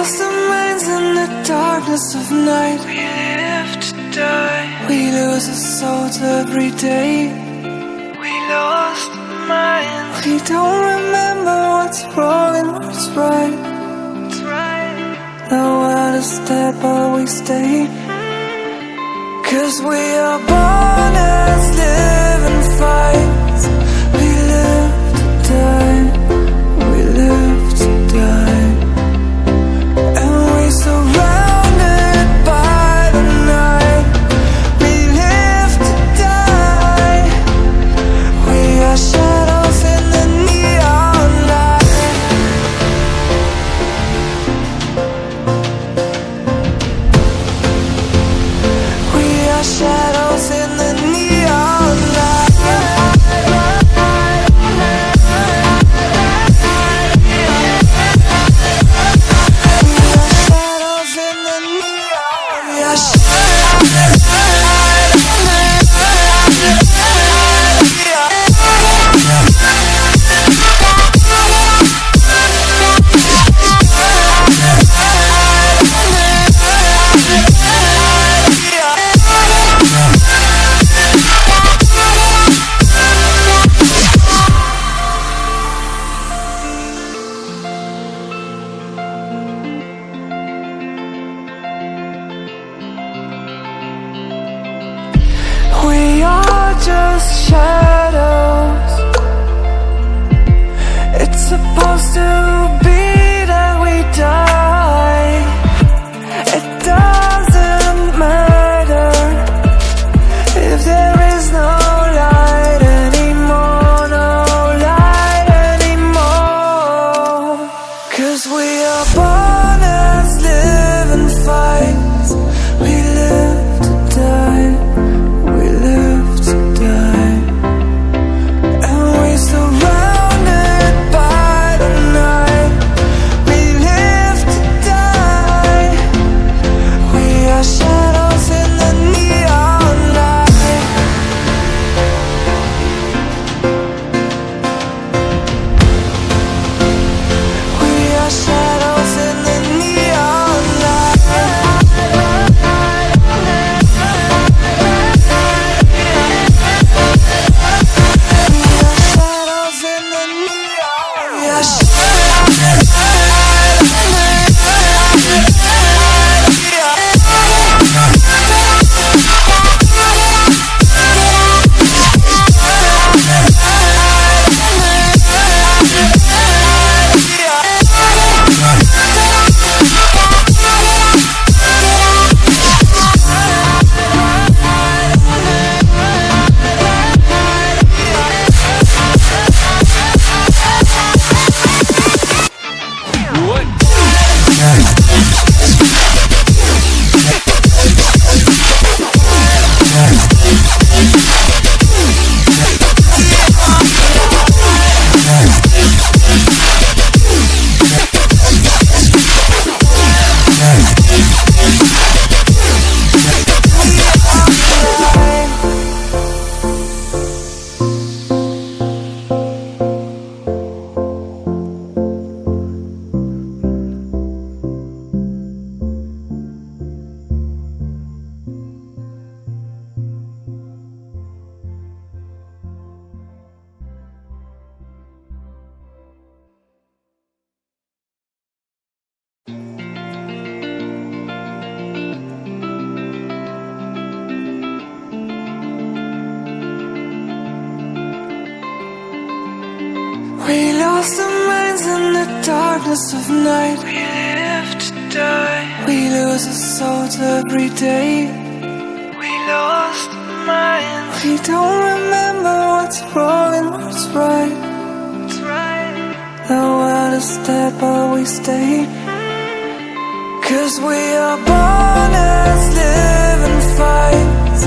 lost our minds in the darkness of night. We live to die. We lose our souls every day. We lost our minds. We don't remember what's wrong and what's right. The world is dead but we stay. 'Cause we are born as living fights. We live to die. We live to die. And we surrounded by the night. We live to die. We are shadows in the neon light. We are shadows in the neon light. We are just shadows. It's supposed to be that we die. It doesn't matter if there is no light anymore, no light anymore. 'Cause we are born as living fights. We live to die. We live to die. And we surrounded by the night. We live to die. We are shadows in the neon light. We are shadows in the neon light. We lost our minds in the darkness of night. We live to die. We lose our souls every day. We lost our minds. We don't remember what's wrong and what's right. The world is dead but we stay. 'Cause we are born as living fights.